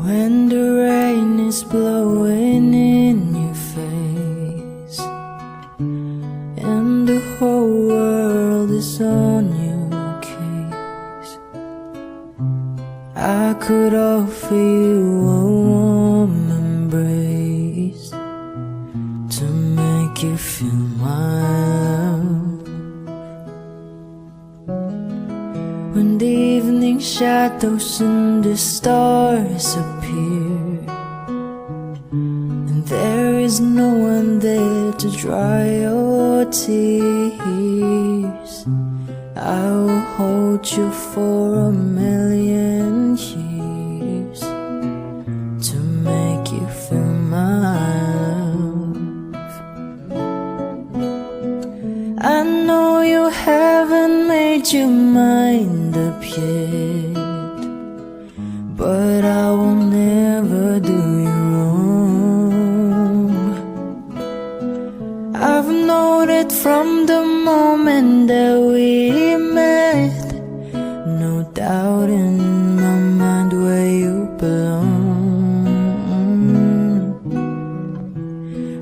When the rain is blowing in your face and the whole world is on your case, I could offer you a warm embrace to make you feel my love. When the evening shadows and the stars appear and there is no one there to dry your tears, I will hold you for a million years to make you feel my love. I know you haven't made your mind up yet, but I will never do you wrong. I've known it from the moment that we met, no doubt in my mind where you belong.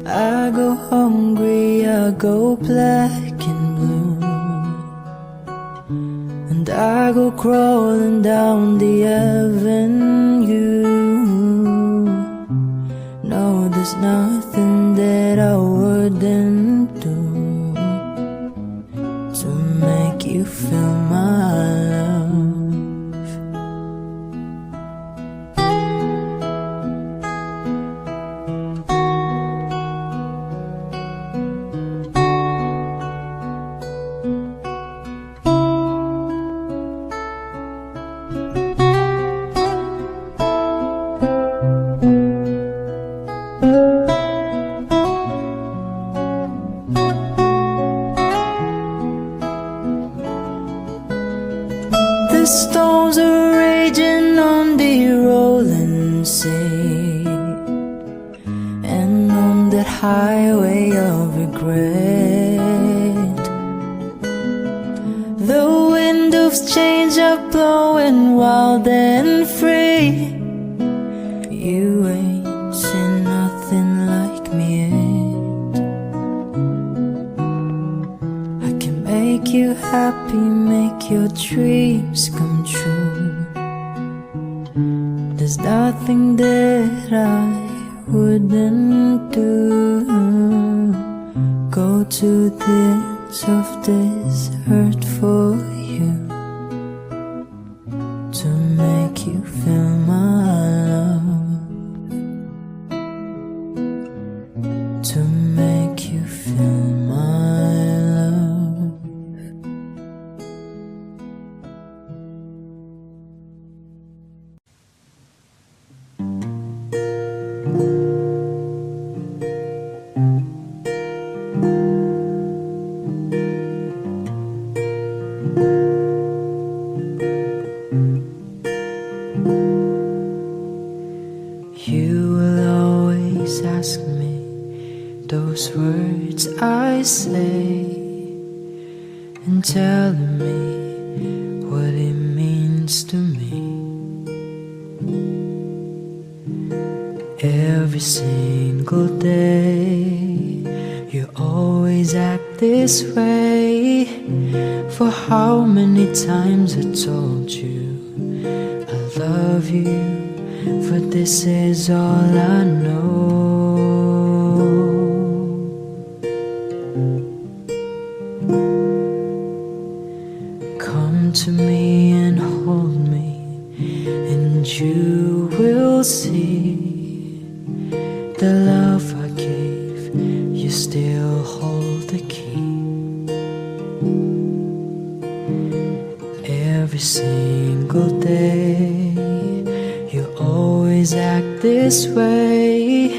I go hungry, I go black and blue, and I go crawling down the avenue. No, there's nothing that I wouldn't do to make you feel my love. The storms are raging on the rolling sea, and on that highway of regret, the wind of change are blowing wild and free. You ain't seen nothing like me yet. I can make you happy, make your dreams come true. There's nothing that I wouldn't do. Go to the ends of this earth for you to make you feel my love, to make you feel my love. You will always ask me those words I say, and telling me what it means to me. Every single day you always act this way. For how many times I told you I love you, for this is all I know. Come to me and hold me, and you will see the love I gave, you still hold the key. Every single day you always act this way.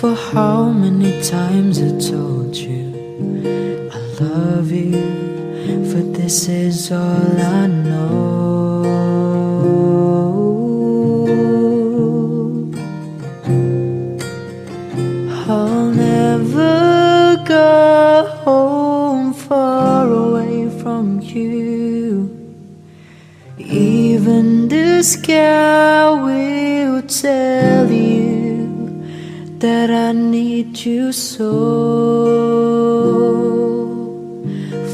For how many times I told you I love you, for this is all I know. I'll never go home far away from you, even Even the sky will tell you that I need you so.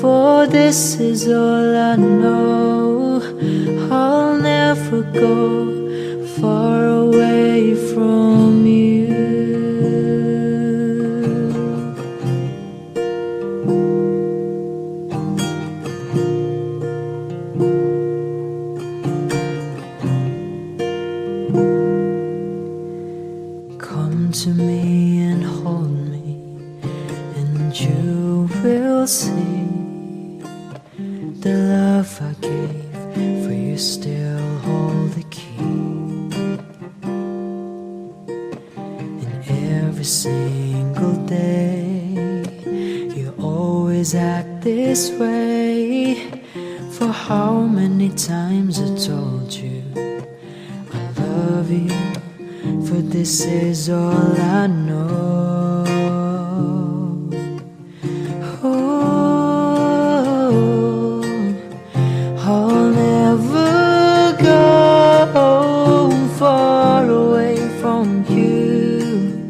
For this is all I know, I'll never go far away from you. Come to me and hold me, and you will see the love I gave, for you still hold the key. And every single day you always act this way. For how many times I told you I love you, for this is all I know. Oh, I'll never go far away from you.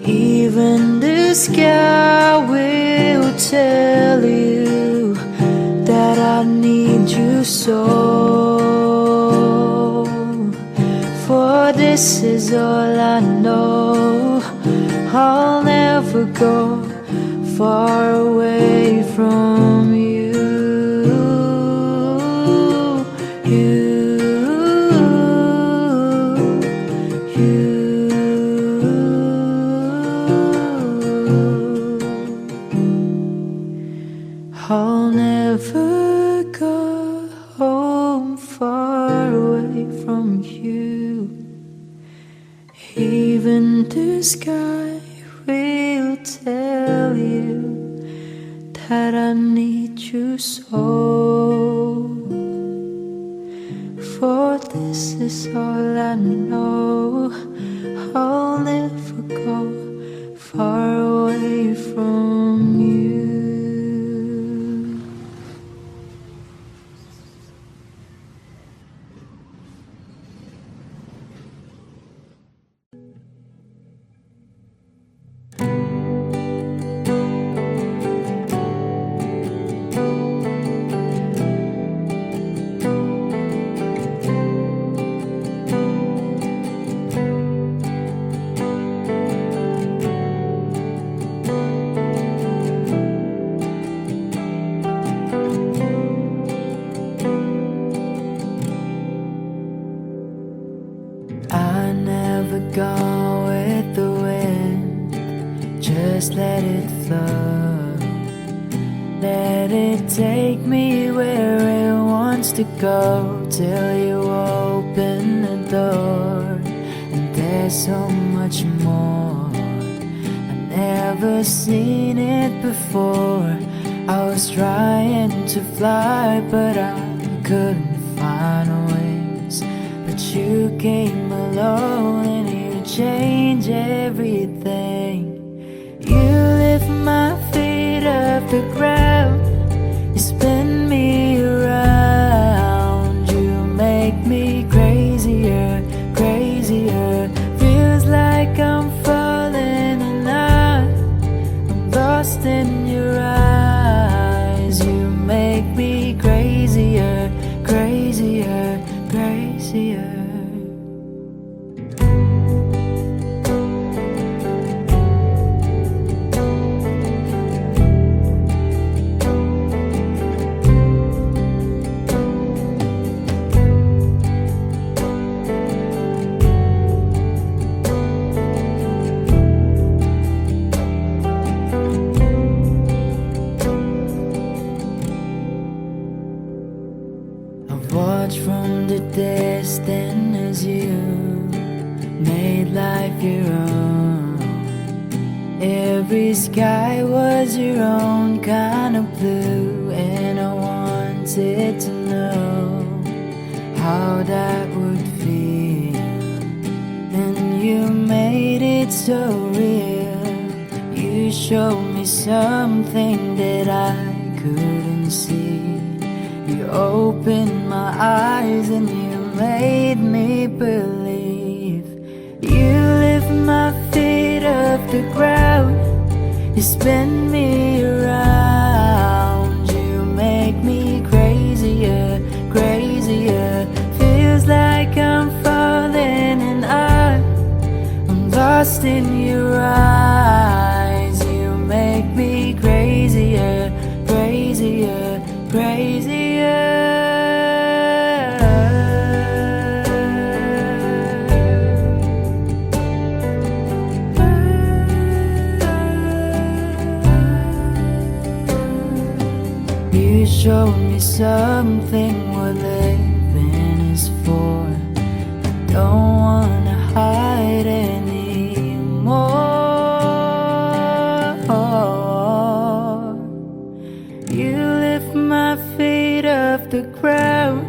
Even the sky will tell you that I need you so. For this is all I know, I'll never go far away from you. I'll never go home far away from you. Even the sky will tell you that I need you so. For this is all I know, I'll never go far away from you. I never go with the wind, just let it flow. Let it take me where it wants to go, till you open the door. And there's so much more, I've never seen it before. I was trying to fly, but I couldn't find ways. But you came along and you changed everything. You lift my feet off the ground, you spin me around. You make me crazier, crazier. Feels like I'm falling and I'm lost in your eyes. You make me crazier, crazier, crazier. Watch from the distance as you made life your own. Every sky was your own kind of blue, and I wanted to know how that would feel. And you made it so real. You showed me something that I couldn't see. You opened my eyes and you made me believe. You lift my feet off the ground, you spin me around. You make me crazier, crazier. Feels like I'm falling and I'm lost in your eyes. You make me crazier, crazier, crazier. You showed me something worth living is for. I don't wanna hide anymore. You lift my feet off the ground,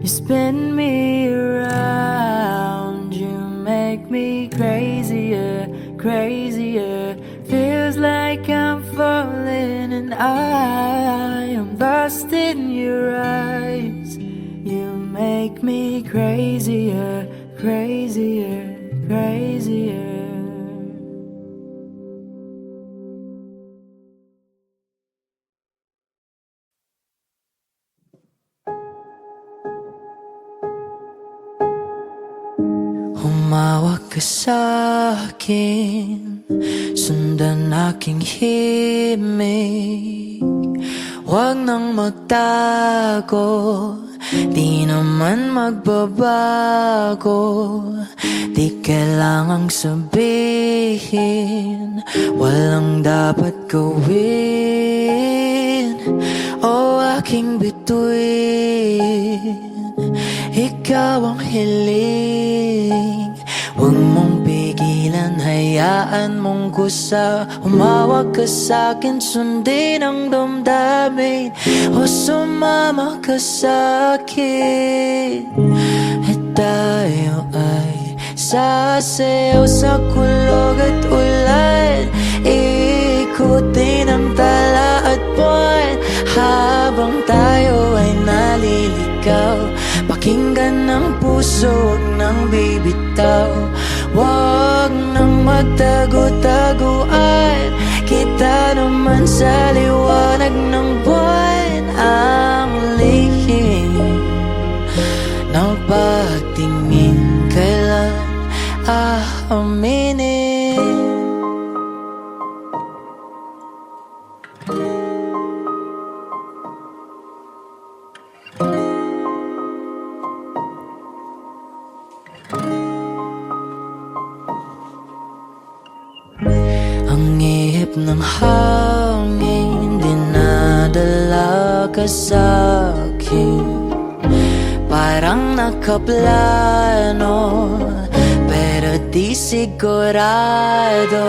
you spin me around. You make me crazier, crazier. Feels like I'm falling and I am lost in your eyes. You make me crazier, crazier, crazier. Humawak ka sa'kin, sundan aking himig. Huwag nang magtago, di naman magbabago. Di kailangang sabihin, walang dapat gawin. O aking bituin, ikaw ang hiling. Huwag mong pigilan, hayaan mong kusa. Humawak ka sa'kin, sundin ang damdamin. O sumama ka sa'kin, at tayo ay sasayaw sa kulog at ulan. Ikutin ang tala at buwan, habang tayo ay naliligaw. Pakinggan ng puso, huwag nang bibitaw. Huwag nang magtago-taguan, kita naman sa liwanag ng buwan. Ang lihim na pagtingin, kailan aaminin? Ang ihip ng hangin, dinadala ka sa'kin. Parang nakaplano, pero di sigurado.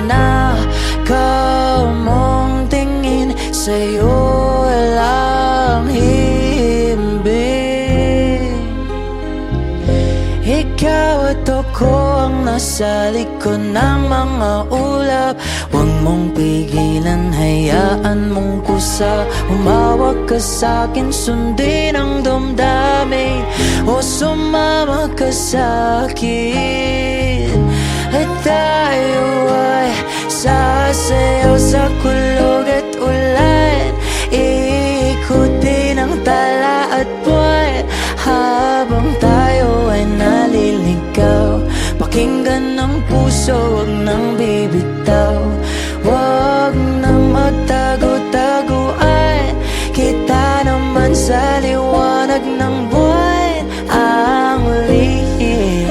Nakaw mong tingin, sa'yo lang himbing. Ikaw at ako ang nasa likod ng mga ulap. Huwag mong pigilan, hayaan mong kusa. Humawak ka sa'kin, sundin ang damdamin. O sumama ka sa'kin, at tayo ay sasayaw sa kulog at ulan. Ikutin ang tala at buwan, habang tayo ay naliligaw. Pakinggan ng puso, huwag nang bibitaw. Huwag nang magtago-taguan, kita naman sa liwanag ng buwan. Ang lihim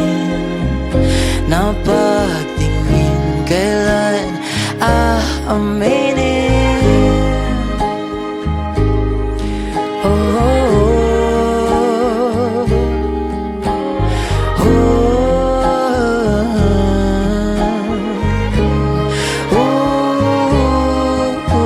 na pagtingin, kailan aaminin? Oh, oh, oh, oh, oh, oh.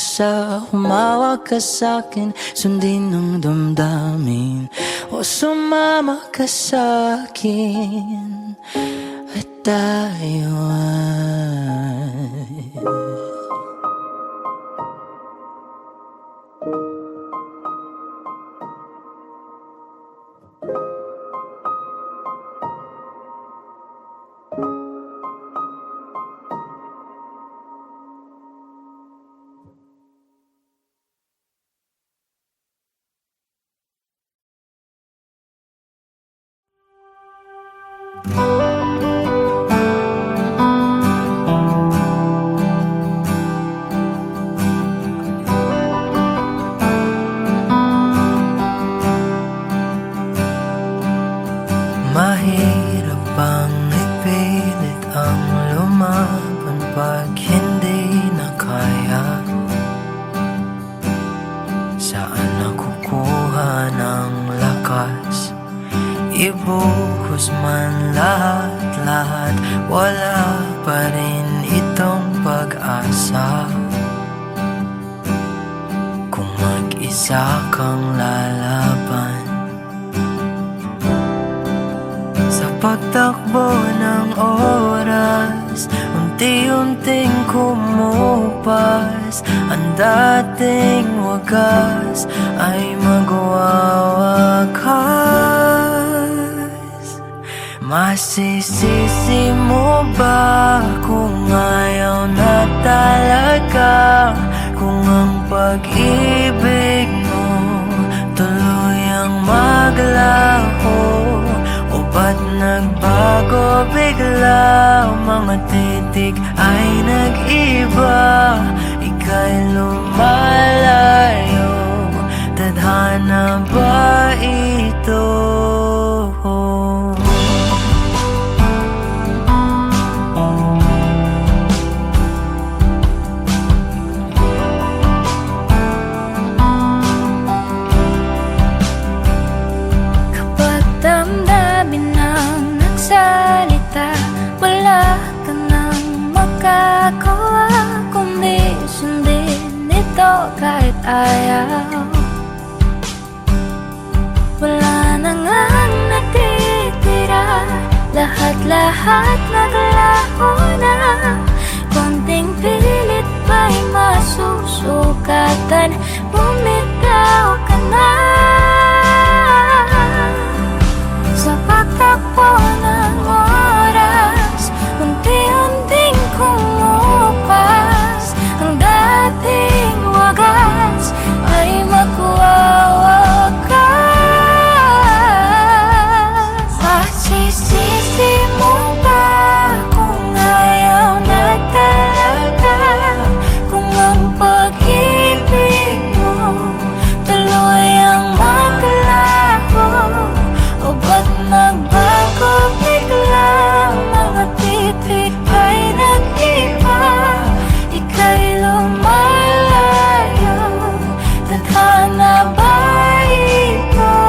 sa humawak ka sa'kin, sundin ang damdamin, o sumama ka sa'kin at tayo ay mahirap bang ipilit ang lumaban pag hindi na kaya? Saan nakukuha ng lakas? Ibuhos man lahat-lahat, wala pa rin itong pag-asa. Kung mag-isa kang lalaban sa pagtakbo ng oras, unti-unting kumupas, ang dating wagas ay magwawakas. Masisisi mo ba kung ayaw na talaga? Kung ang pag-ibig mo tuluyang maglaho, o ba't nagbago bigla? Mga titig ay nag-iba, ika'y lumalayo. Tadhana ba ito? Kapag damdamin ang nagsalita, wala ka nang makagawa kundi sundin ito kahit ayaw. Wala na ngang natitira, lahat-lahat naglaho na. Konting pilit ba'y masusukatan? Bumitaw ka na sa pagtakbo ng oras, unti-unting kumupas, ang dating wagas ay magwawakas. Masisisi mo ba kung ayaw na talaga? Kung ang pag-ibig mo tuluyang maglaho, o ba't nagbago bigla? Mga titig ay nag-iba, ika'y lumalayo. Tadhana ba ito?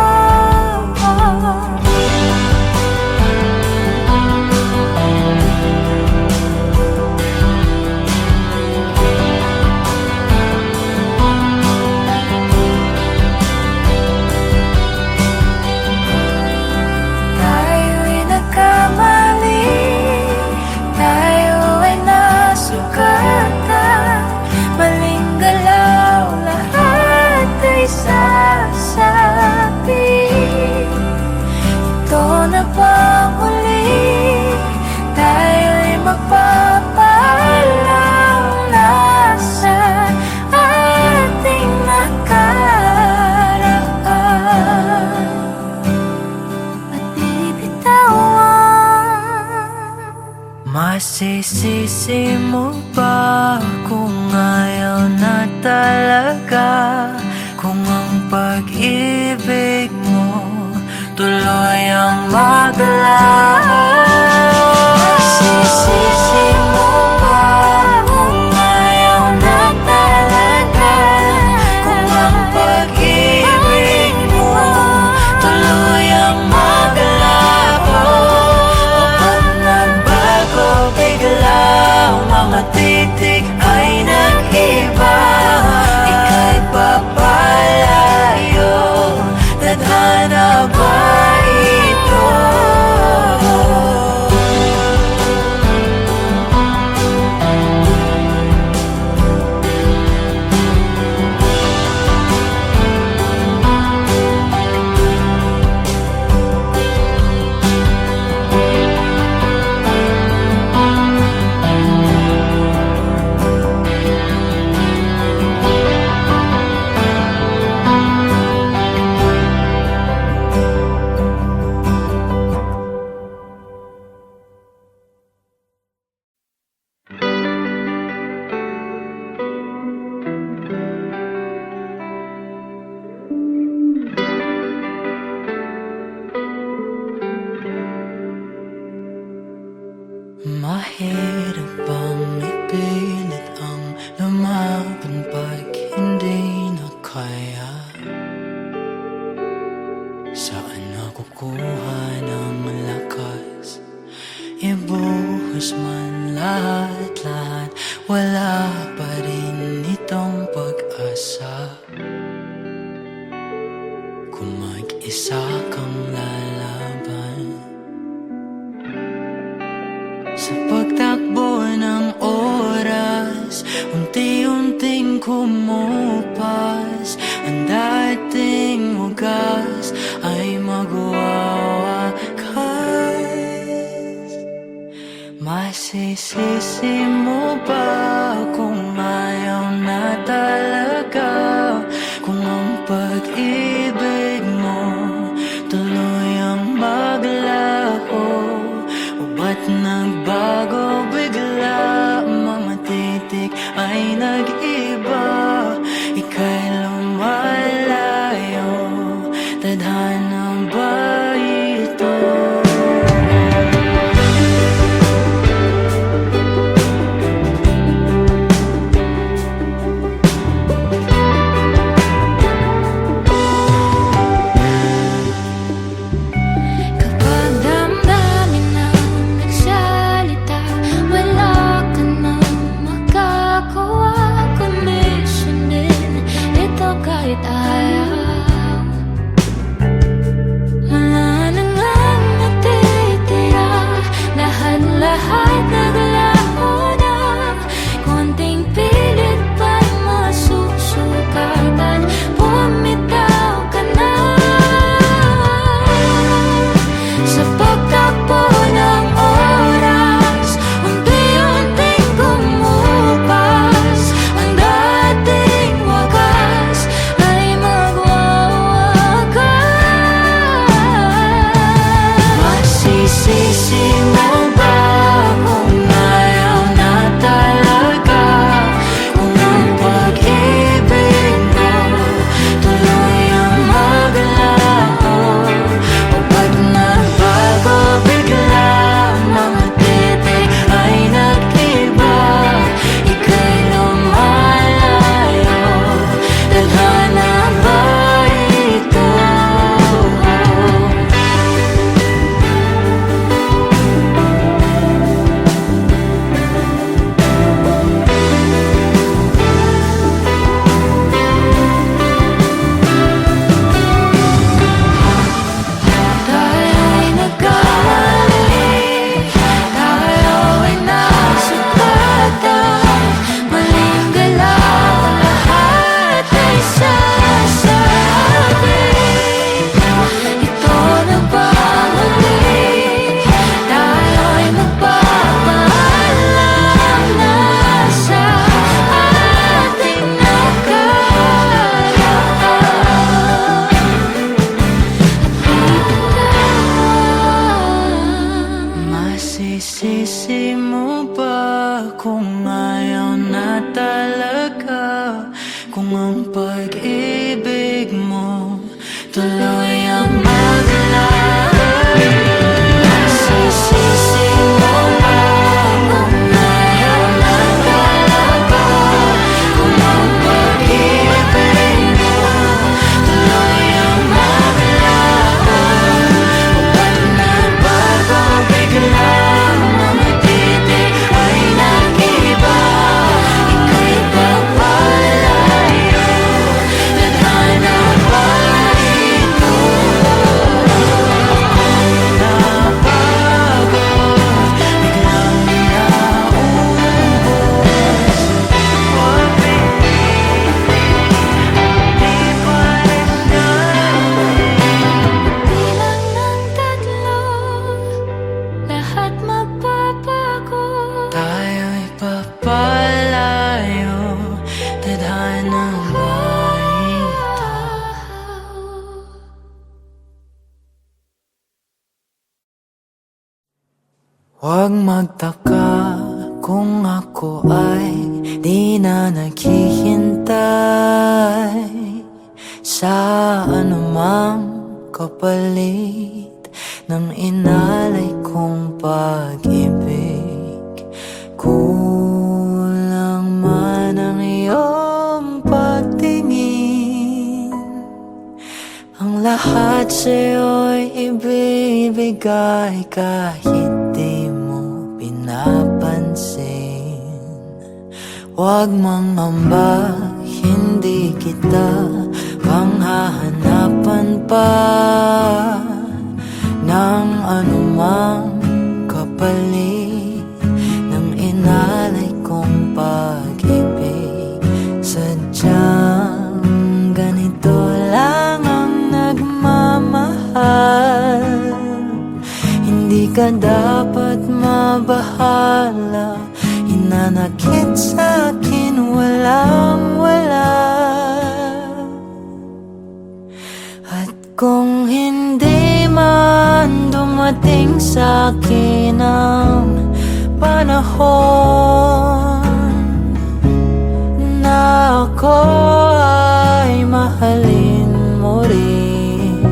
Tayo'y nagkamali, tayo ay nasugatan. Maling galaw, lahat ay sasabi. Ito na bang huli? Tayo'y magpapaalam na sa ating nakaraan at bibitawan. Masisisi mo ba kung ayaw na talaga? Kung ang pag-ibig mo tuluyang maglaho? Masisisi mo ba kung ayaw na talaga? Kung ang pag-ibig mo tuluyang maglaho, o ba't nagbago bigla? Mga titig ay nag-iba, isa kang lalaban. Sa pagtakbo ng oras, unti-unting kumupas. Ang dating wagas ay magwawakas. Masisisi mo ba kung ayaw na talaga? Kung ang pag-ibig mo tuluyang maglaho, o ba't nagbago bigla? Mga titik ay nag-iba, ika'y lumalayo. Tadhana ba ito? Kapag damdamin ang nagsalita, wala ka nang makakawa kundi sundin ito kahit ayaw. Wala na ngang natitira, lahat-lahat naglaho na. Konting pilit pa'y masusukatan, bumitaw ka na. Sa pagtakbo ng oras, unti-unting kumupas. Ang dating wagas ay magwawakas. Masisisi mo ba kung ayaw na talaga? Kung ang pag-ibig mo tuluyang maglaho, o ba't nagbago bigla? Mga titik ay nag-iba, ika'y lumalayo. Tadhana ba ito? Tayo'y nagkamali, tayo ay nasugatan. Maling galaw, lahat ay sasabi. Ito na ba huli? Tayo'y magpapaalam na sa ating nakaraan. Masisisi mo ba kung ayaw na talaga? Kung ang pag-ibig mo tuluyang maglaho. Masisisi mo ba kung ayaw na talaga? Kung ang pag-ibig mo tuluyang maglaho, o ba't nagbago bigla? Mga titik ay nag-iba, ika'y pagpalayo. Tadhana ba ito? Nabago, biglang naubos. Huwag pinipilit, di palis natin. Bilang ng tatlo, lahat magbabago. Tayo'y papalayo. Tadhana ba ito? Huwag magtaka kung ako ay di na naghihintay sa anumang kapalit ng inalay kong pag-ibig. Kulang man ang iyong pagtingin, ang lahat sa'yo'y ibibigay kahit di mo pinapansin. Huwag mangamba, hindi kita panghahanapan. hahanapan pa ng anumang kapalit ng inalay kong pag-ibig. Sadyang ganito lang ang nagmamahal. Hindi ka dapat mabahala, hinanakit sa'kin walang wala. At kung hindi man dumating sa'kin ang panahon na ako ay mahalin mo rin,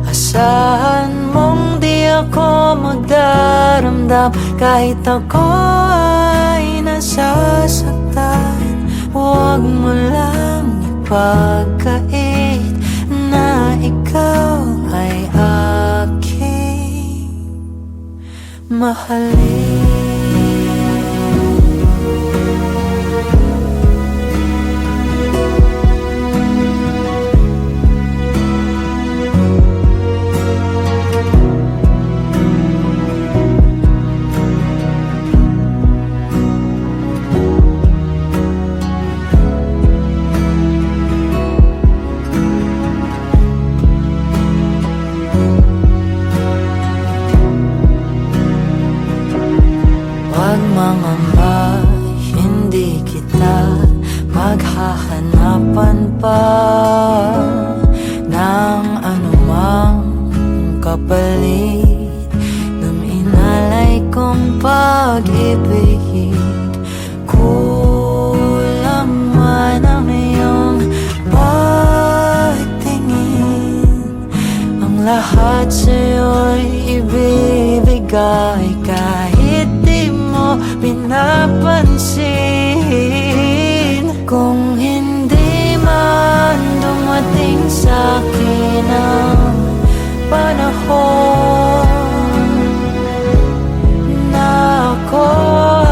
asahan mong di ako magdaramdam kahit ako ay nasasaktan. Huwag mo lang ipagkait na ikaw ay aking mahalin. Mangamba, hindi kita maghahanapan pa ng anumang kapalit ng inalay kong pag-ibig. Kulang man ang iyong pagtingin, ang lahat sa'yo'y ibibigay kahit di mo pinapansin. Kung hindi man dumating sa'kin ang panahon na ako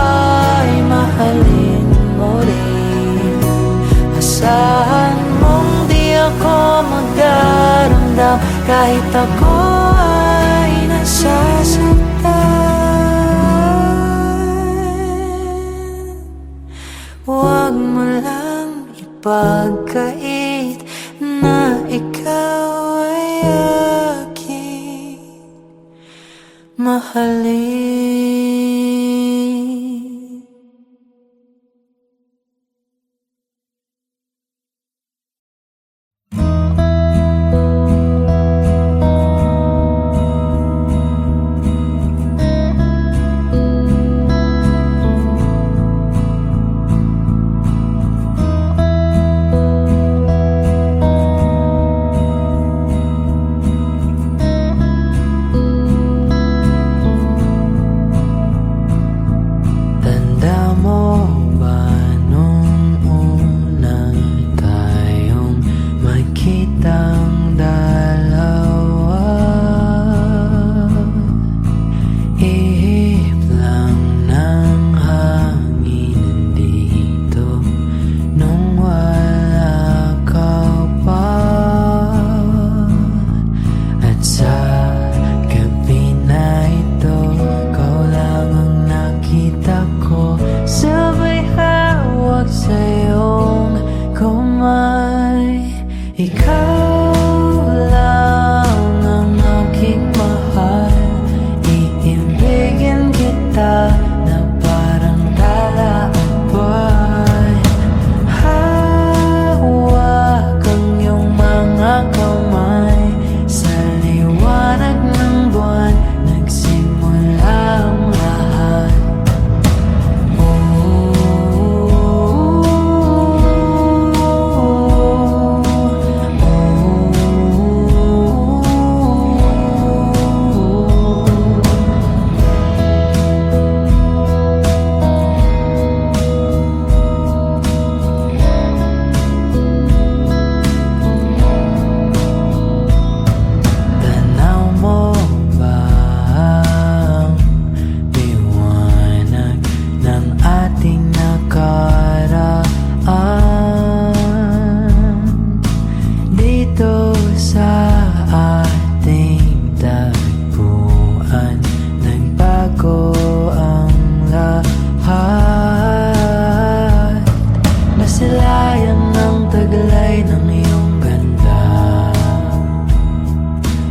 ay mahalin mo rin, asahan mong di ako magdaramdam kahit ako ay nasasaktan. Huwag mo lang ipagkait na ikaw ay aking mahalin.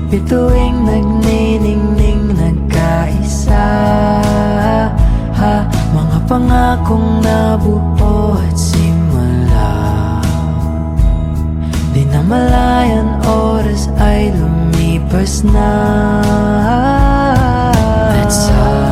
Bituing nagniningning nagkaisa, ha, mga pangakong nabuo at simula. Di na malayan oras ay lumipas na. At sa